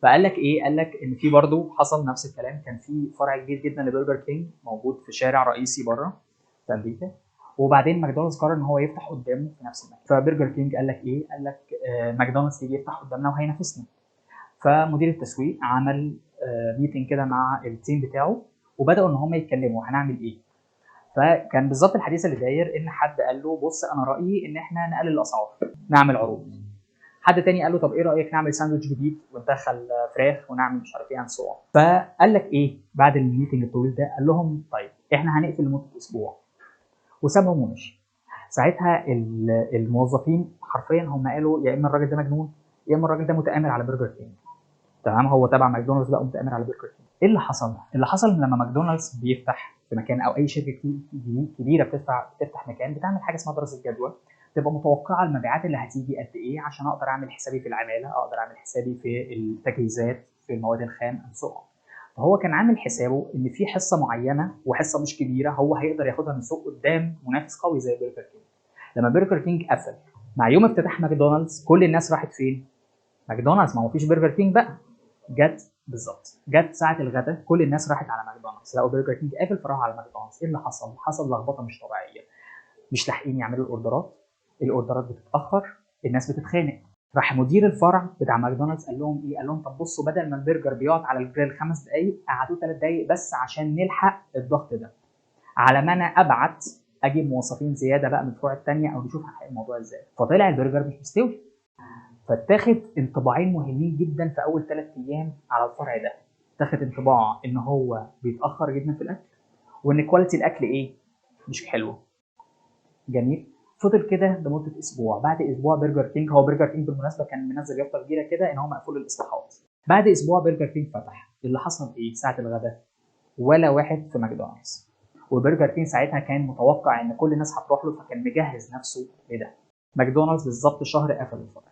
فقال لك ايه؟ قال لك ان في برضه حصل نفس الكلام، كان في فرع كبير جدا لبرجر كينج موجود في شارع رئيسي بره في امريكا، وبعدين ماكدونالدز قرر ان هو يفتح قدامه في نفس المكان. فبرجر كينج قال لك ايه؟ قال لك ماكدونالدز يجي يفتح قدامنا وهينافسنا. فمدير التسويق عمل ميتنج كده مع التيم بتاعه، وبداوا ان هم يتكلموا هنعمل ايه. فكان بالظبط الحديث اللي داير ان حد قال له بص انا رايي ان احنا نقلل الاسعار، نعمل عروض. حد تاني قال له طب ايه رايك نعمل ساندوتش جديد وندخل فراخ ونعمل مش عارف ايه عن سوا. فقال لك ايه بعد الميتنج الطويل ده؟ قال لهم طيب احنا هنقفل لمده اسبوع، وسابهم ومشي. ساعتها الموظفين حرفيا هم قالوا يا اما الراجل ده مجنون يا اما الراجل ده متآمر على برجر كينج. تمام، هو تبع ماكدونالدز بقى متآمر على برجر كينج. ايه اللي حصل؟ اللي حصل لما ماكدونالدز بيفتح في مكان او اي شركه كبيره بتفتح مكان، بتعمل حاجه اسمها دراسه جدوى، تبقى متوقعه المبيعات اللي هتيجي قد ايه عشان اقدر اعمل حسابي في العماله، اقدر اعمل حسابي في التجهيزات، في المواد الخام and so on. فهو كان عامل حسابه ان في حصه معينه وحصه مش كبيره هو هيقدر ياخدها من السوق قدام منافس قوي زي برجر كينج. لما برجر كينج قفل مع يوم افتتاح ماكدونالدز، كل الناس راحت فين؟ ماكدونالدز، ما هو فيش برجر كينج بقى. جت ساعه الغداء كل الناس راحت على ماكدونالدز، لقوا برجر كينج قافل فراحوا على ماكدونالدز. ايه اللي حصل؟ حصل لخبطه مش طبيعيه، مش لاحقين يعملوا الاوردرات بتتاخر، الناس بتتخانق. راح مدير الفرع بتاع ماكدونالدز قال لهم ايه؟ قال لهم طب بصوا، بدل ما البرجر بيقعد على الجريل 5 دقائق قعدوه 3 دقائق بس عشان نلحق الضغط ده، على ما انا ابعت اجيب موظفين زياده بقى من الفروع الثانيه او نشوف هنحل الموضوع ازاي. فطلع البرجر مش مستوي. فاتاخد انطباعين مهمين جدا في اول 3 ايام على الفرع ده. اتاخد انطباع ان هو بيتاخر جدا في الاكل، وان كواليتي الاكل ايه؟ مش حلوه. جميل. فضل كده لمده اسبوع. بعد اسبوع برجر كينج بالمناسبه كان منزل يافطه كبيره كده ان هو مقفول الاصلاحات. بعد اسبوع برجر كينج فتح. اللي حصل ايه؟ ساعه الغداء ولا واحد في ماكدونالدز. وبرجر كينج ساعتها كان متوقع ان كل الناس هتروح له، فكان مجهز نفسه لده. ماكدونالدز بالظبط شهر قفل الفرع.